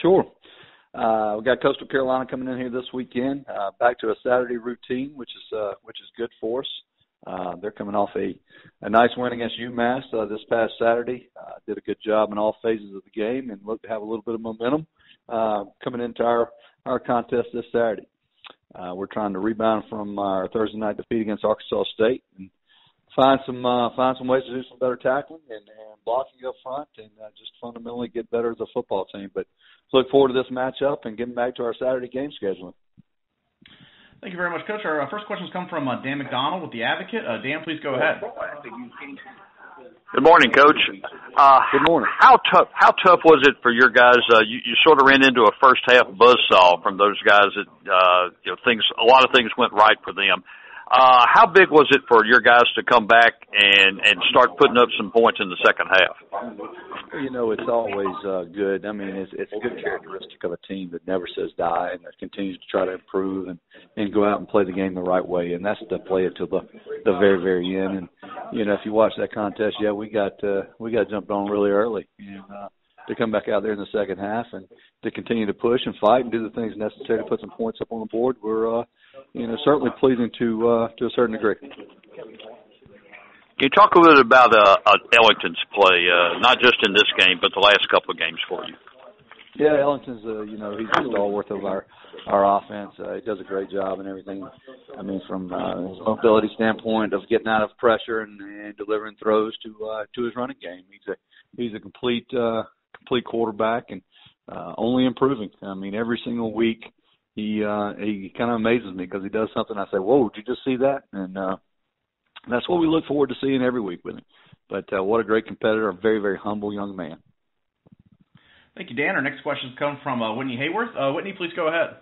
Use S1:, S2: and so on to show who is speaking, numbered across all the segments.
S1: Sure. We got Coastal Carolina coming in here this weekend. Back to a Saturday routine, which is good for us. They're coming off a nice win against UMass this past Saturday. Did a good job in all phases of the game and looked to have a little bit of momentum coming into our contest this Saturday. We're trying to rebound from our Thursday night defeat against Arkansas State and find some ways to do some better tackling and blocking up front and just fundamentally get better as a football team. But look forward to this matchup and getting back to our Saturday game scheduling.
S2: Thank you very much, Coach. Our first questions come from Dan McDonald with The Advocate. Dan, please go ahead.
S3: Good morning, Coach.
S1: Good morning.
S3: How tough was it for your guys? You sort of ran into a first half buzzsaw from those guys that a lot of things went right for them. How big was it for your guys to come back and start putting up some points in the second half?
S1: It's always good. I mean, it's a good characteristic of a team that never says die and that continues to try to improve and go out and play the game the right way. And that's to play it to the very, very end. And, if you watch that contest, we got jumped on really early. And to come back out there in the second half and to continue to push and fight and do the things necessary to put some points up on the board, we're certainly pleasing to a certain degree.
S3: Can you talk a little bit about Ellington's play, not just in this game, but the last couple of games for you?
S1: Yeah, Ellington's, he's the stalwart of our offense. He does a great job and everything. I mean, from his mobility standpoint of getting out of pressure and delivering throws to his running game. He's a complete quarterback and only improving. I mean, every single week he kind of amazes me because he does something. I say, "Whoa, did you just see that?" And that's what we look forward to seeing every week with him. But what a great competitor, a very, very humble young man.
S2: Thank you, Dan. Our next questions come from Whitney Hayworth. Whitney, please go ahead.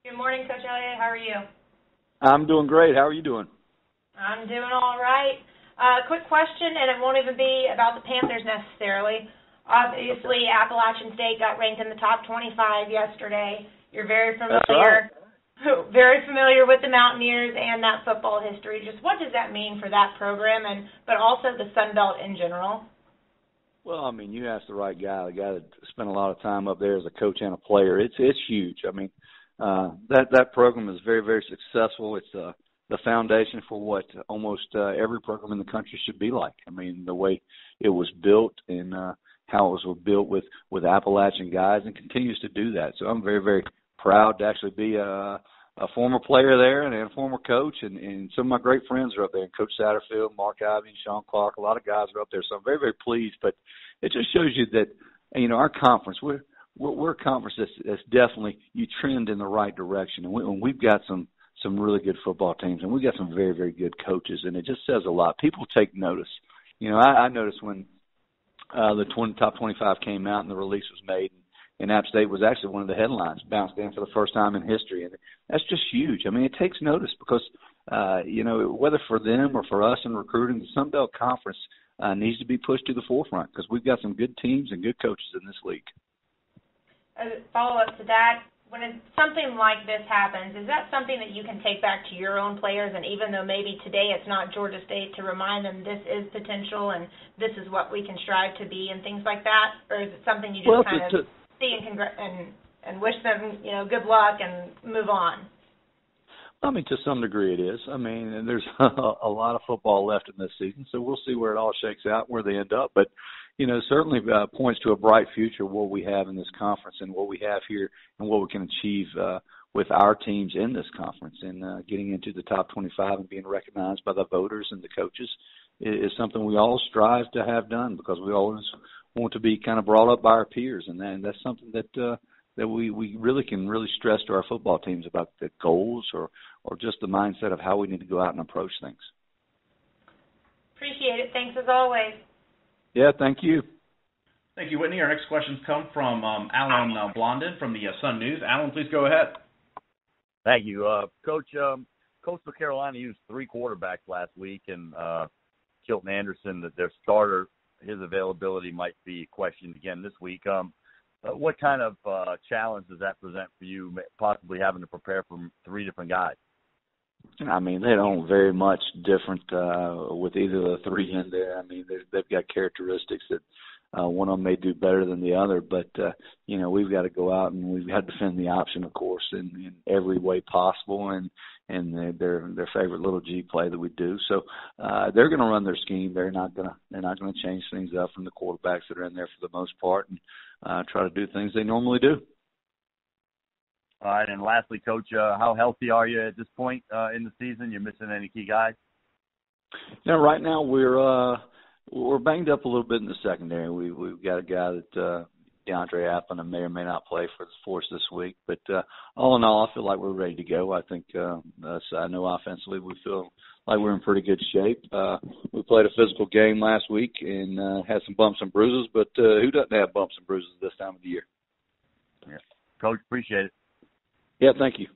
S4: Good morning, Coach Elliott. How are you?
S1: I'm doing great. How are you doing?
S4: I'm doing all right. Quick question, and it won't even be about the Panthers necessarily. Obviously, Appalachian State got ranked in the top 25 yesterday. You're very familiar. Very familiar with the Mountaineers and that football history. Just what does that mean for that program, but also the Sun Belt in general?
S1: Well, I mean, you asked the right guy, the guy that spent a lot of time up there as a coach and a player. It's huge. I mean, that program is very, very successful. It's the foundation for what almost every program in the country should be like. I mean, the way it was built and how it was built with Appalachian guys and continues to do that. So I'm very, very proud to actually be a former player there and a former coach, and some of my great friends are up there. Coach Satterfield, Mark Ivey, Shawn, a lot of guys are up there. So I'm very, very pleased. But it just shows you that, our conference, we're a conference that's definitely, you trend in the right direction. And we've got some really good football teams, and we've got some very, very good coaches, and it just says a lot. People take notice. I noticed when the top 25 came out and the release was made, and App State was actually one of the headlines, bounced in for the first time in history. And that's just huge. I mean, it takes notice because, whether for them or for us in recruiting, the Sun Belt Conference needs to be pushed to the forefront because we've got some good teams and good coaches in this league.
S4: As a follow-up to that, when something like this happens, is that something that you can take back to your own players, and even though maybe today it's not Georgia State, to remind them this is potential and this is what we can strive to be and things like that? Or is it something you just see and wish them, good luck and move on?
S1: I mean, to some degree it is. I mean, there's a lot of football left in this season, so we'll see where it all shakes out, where they end up. But, certainly points to a bright future what we have in this conference and what we have here and what we can achieve with our teams in this conference. And getting into the top 25 and being recognized by the voters and the coaches is something we all strive to have done because we always want to be kind of brought up by our peers. And that's something that we really can stress to our football teams about the goals or just the mindset of how we need to go out and approach things.
S4: Appreciate it. Thanks as always.
S1: Yeah, thank you.
S2: Thank you, Whitney. Our next questions come from Alan Blondin from the Sun News. Alan, please go ahead.
S5: Thank you. Coach, Coastal Carolina used 3 quarterbacks last week, and Chilton Anderson, their starter, his availability might be questioned again this week. What kind of challenge does that present for you, possibly having to prepare for 3 different guys?
S1: I mean, they don't very much different with either of the 3 in there. I mean, they've got characteristics that one of them may do better than the other, but we've got to go out and we've got to defend the option, of course, in every way possible, and their favorite little G play that we do. So they're going to run their scheme. They're not going to change things up from the quarterbacks that are in there for the most part, and try to do things they normally do.
S5: All right, and lastly, Coach, how healthy are you at this point in the season? You missing any key guys?
S1: Right now we're banged up a little bit in the secondary. We've got a guy that DeAndre Applin may or may not play for us this week. But all in all, I feel like we're ready to go. I think I know offensively we feel like we're in pretty good shape. We played a physical game last week and had some bumps and bruises, but who doesn't have bumps and bruises this time of the year?
S5: Yeah. Coach, appreciate it.
S1: Yeah, thank you.